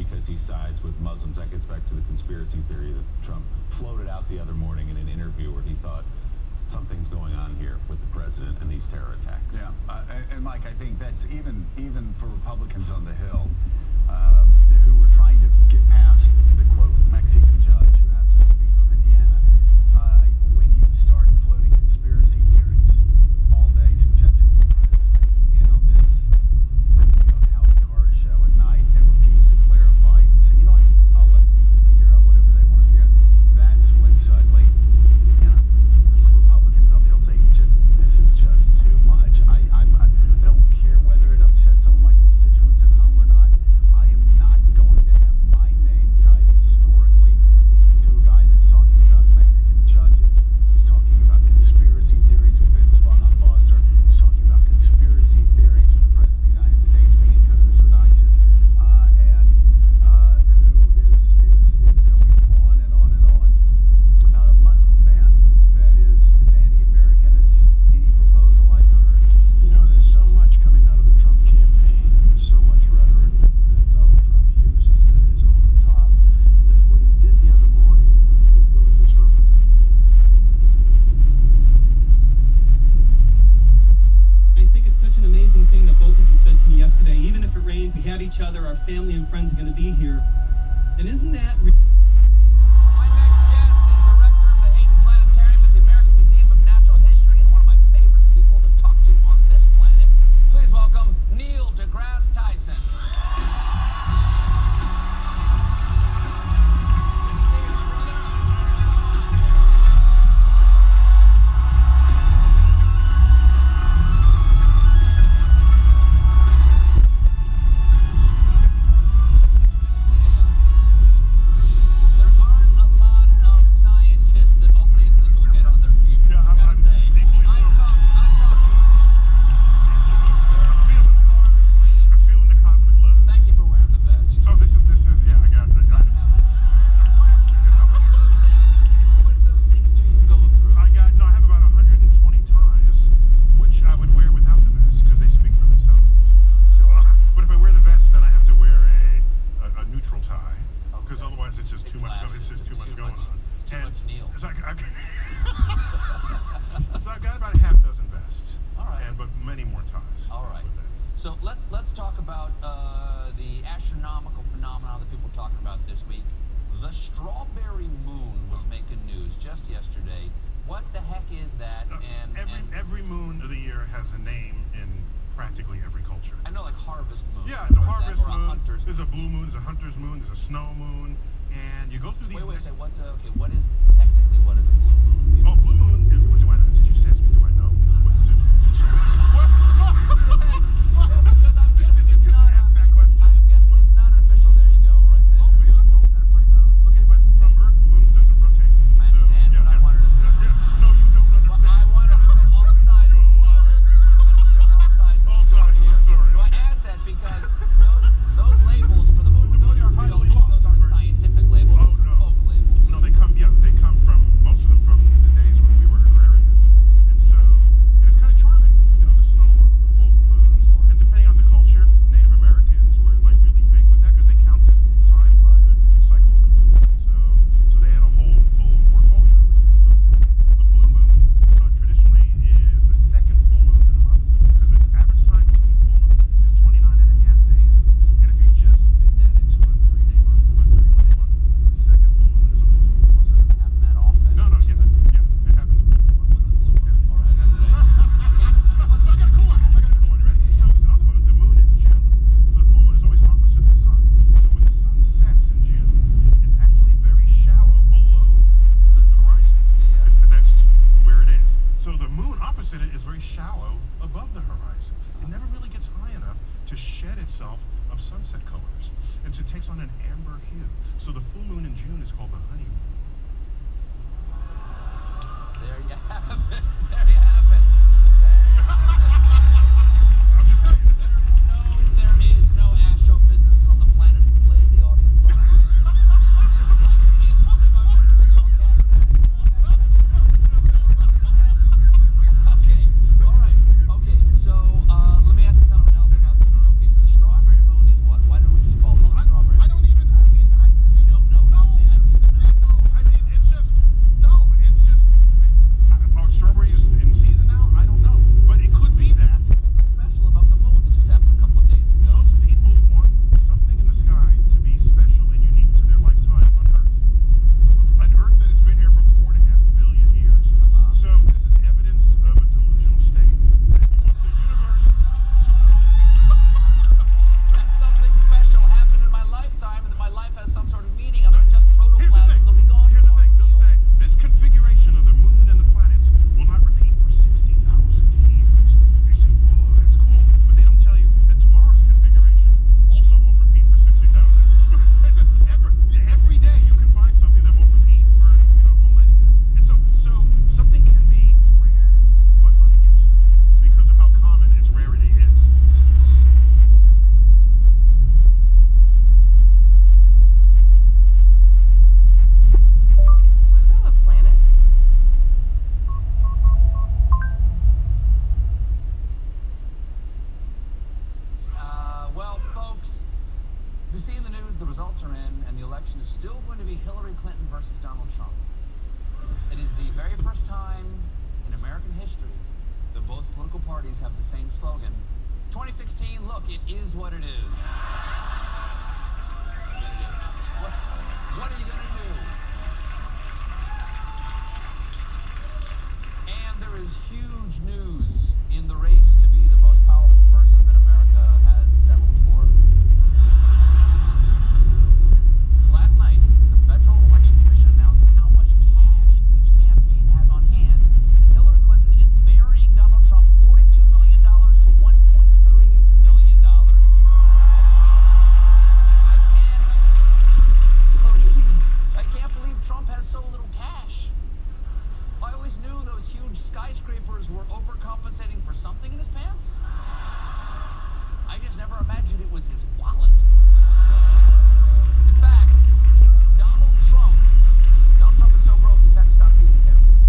because he sides with Muslims. That gets back to the conspiracy theory that Trump floated out the other morning in an interview where he thought something's going on here with the president and these terror attacks. Yeah, and Mike, I think that's even for Republicans on the Hill who were trying to get past the quote Mexican judge who happens to be from Indiana. When you start floating conspiracy theories all day suggesting the president may be in on this, then you go on Howard Carr's show at night and refuse to clarify and say, you know what, I'll let people figure out whatever they want to do. That's when suddenly, Republicans on the Hill say, this is just too much. I don't care whether it upsets some of my constituents at home or not. I am not going to have my name tied historically to a guy that's talking about Mexican judges, who's talking about conspiracy theories with Vince Foster, who's talking about conspiracy theories with the President of the United States being in cahoots with ISIS, and who is going on and on and on about a Muslim ban that is as anti-American as any proposal I've heard. You know, there's so much coming out of the Trump campaign, and there's so much rhetoric that Donald Trump uses that is over the top, that what he did the other morning was really disruptive. I think it's such an amazing thing that both of you said to me yesterday. Even if it rains, we have each other, our family and friends are going to be here. And isn't that... My next guest is director of the Hayden Planetarium at the American Museum of Natural History and one of my favorite people to talk to on this planet. Please welcome Neil deGrasse Tyson. Good to see you, my brother. There aren't a lot of scientists that audiences will get on their feet. Yeah, I gotta say. I've talked to a few. They're far between. I'm feeling the cosmic love. Thank you for wearing the vest. Oh, this is, yeah, I got it. What those things do you go through? I have about 120 ties, which I would wear without the vest, because they speak for themselves. Sure. But if I wear the vest, then I have to wear a neutral tie, because Okay. otherwise it's just It too much. clashes. It's just too It's much too going much- on. it's too much Neil. So so I've got about a half dozen vests. All right. But many more ties. All right. with that. So let's talk about the astronomical phenomenon that people are talking about this week. The strawberry moon was making news just yesterday. What the heck is that? And Every moon of the year has a name in practically every culture. I know, like harvest moon. Yeah, it's a or harvest or a moon. hunter's There's moon. a blue moon. There's a hunter's moon. There's a snow moon, and you go through these. Wait, say what is technically what is a blue moon? Oh, blue moon. Did you just ask me? Do I know? What? Because I'm guessing it's not. Ask that question. I'm guessing it's not an official. There you go, right there. Oh, beautiful. Is that a pretty moon? Okay, but from Earth, the moon doesn't rotate. I understand, but I wanted to say. No, you don't understand. Well, I wanted to say all sides of the story. I wanted to say all sides of the story here. So I asked that because those labels for the moon, those aren't real. Those aren't scientific labels. Oh, Those are no. folk labels. No, they come from most of them from the days when we were agrarian. And so, and it's kind of charming, the snow moon, the wolf moon. Sure. And depending on the culture, Native Americans were like really big with that because they counted time by the cycle of the moon. So they had a whole full portfolio. The blue moon traditionally is the second full moon in a month because the average time between full moons is 29 and a half days. And if you just fit that into a 3-day month or a 31-day month, the second full moon is a blue moon. Also, it doesn't happen that often. No, yeah, it happens. All right. So I got a cool one. You ready? So there's another moon, the moon in June. So the full moon is always opposite the sun. So when the sun sets in June, it's actually very shallow below the horizon. Yeah. That's where it is. So the moon opposite it is very shallow above the horizon. It never really gets high enough to shed itself of sunset colors. And so it takes on an amber hue. So the full moon in June is called the honeymoon. There you have it. There you have it. I'm just saying. There is no astrophysicist on the planet who plays the audience like Okay, all right. Okay, so let me ask you something else about the moon. Okay, so the strawberry moon is what? Why don't we just call it the strawberry moon? I don't even If you see in the news, the results are in, and the election is still going to be Hillary Clinton versus Donald Trump. It is the very first time in American history that both political parties have the same slogan. 2016, look, it is what it is. What are you going to do? And there is huge news in the race to be the most powerful person that America has settled for. Last night, the Federal Election Commission announced how much cash each campaign has on hand, and Hillary Clinton is burying Donald Trump $42 million to $1.3 million. I can't believe Trump has so little cash. I always knew those huge skyscrapers were overcompensating for something in his pants. I just never imagined it was his wallet. In fact, Donald Trump is so broke he's had to stop feeding his herpes.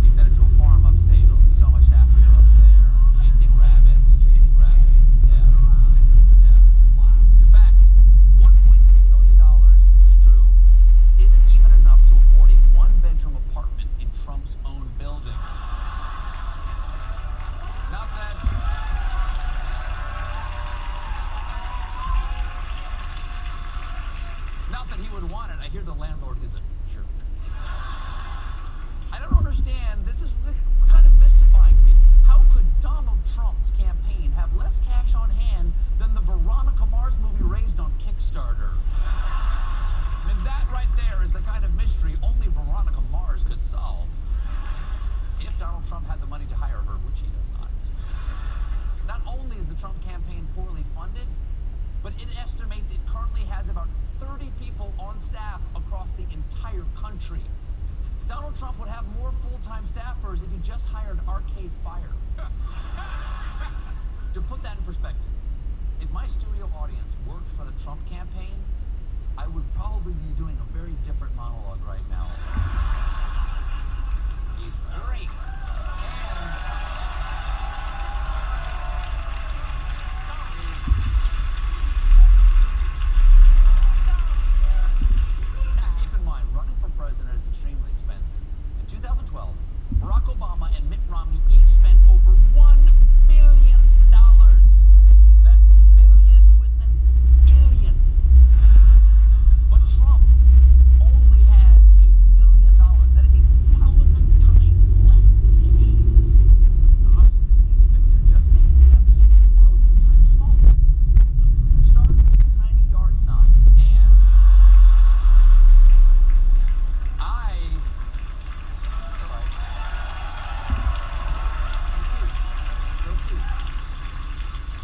He sent it to a farm upstate. It'll be so much happier up there. Chasing rabbits. Yeah. In fact, $1.3 million, this is true, isn't even enough to afford a one-bedroom apartment in Trump's own building. Not that he would want it. I hear the landlord is a jerk. I don't understand. This is kind of mystifying to me. How could Donald Trump's campaign have less cash on hand than the Veronica Mars movie raised on Kickstarter? I mean, that right there is the kind of mystery only Veronica Mars could solve. If Donald Trump had the money to hire her, which he does not. Not only is the Trump campaign poorly funded, but it estimates it currently has about 30 people on staff across the entire country. Donald Trump would have more full-time staffers if he just hired Arcade Fire. To put that in perspective, if my studio audience worked for the Trump campaign, I would probably be doing a very different monologue right now. He's great. Keep in mind, running for president is extremely expensive. In 2012, Barack Obama and Mitt Romney each spent over $1 billion. That's billion with an alien. But Trump only has $1 million. That is 1,000 times less than he needs. Now, obviously, there's an easy fix here. Just make the campaign 1,000 times smaller. Start with tiny yard signs, and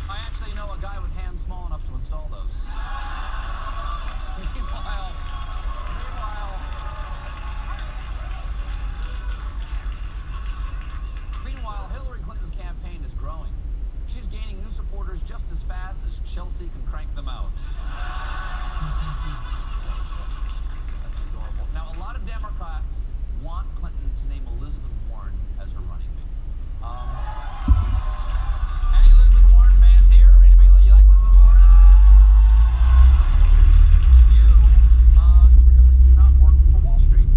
I actually know a guy with hands small enough to install those. Meanwhile, Hillary Clinton's campaign is growing. She's gaining new supporters just as fast as Chelsea can crank them out. That's adorable. Now, a lot of Democrats want Clinton to name Elizabeth Warren as her running mate. Any Elizabeth Warren fans here? Anybody, you like Elizabeth Warren? You clearly do not work for Wall Street.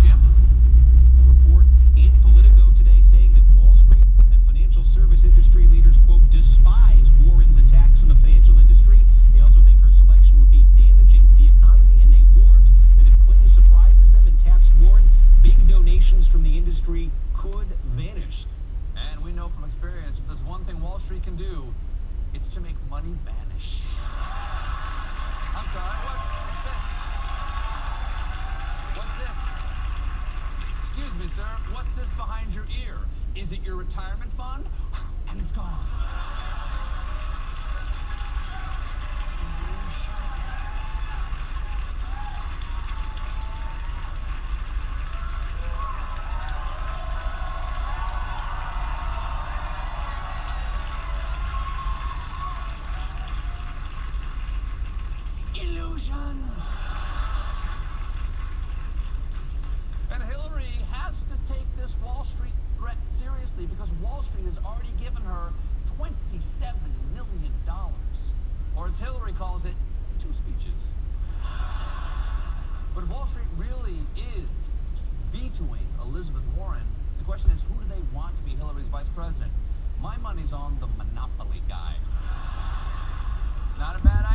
Jim? A report in Politico today saying that Wall Street and financial service industry leaders, quote, despise Warren's attacks on the financial industry. They also think her selection would be damaging to the economy, and they warned that if Clinton surprises them and taps Warren, big donations from the industry could vanish. And we know from experience, if there's one thing Wall Street can do, it's to make money vanish. I'm sorry, what's this? What's this? Excuse me, sir, what's this behind your ear? Is it your retirement fund? And it's gone. Illusion! And Hillary has to take this Wall Street threat seriously because Wall Street has already given her $27 million calls it two speeches. But if Wall Street really is vetoing Elizabeth Warren, the question is, who do they want to be Hillary's vice president? My money's on the monopoly guy. Not a bad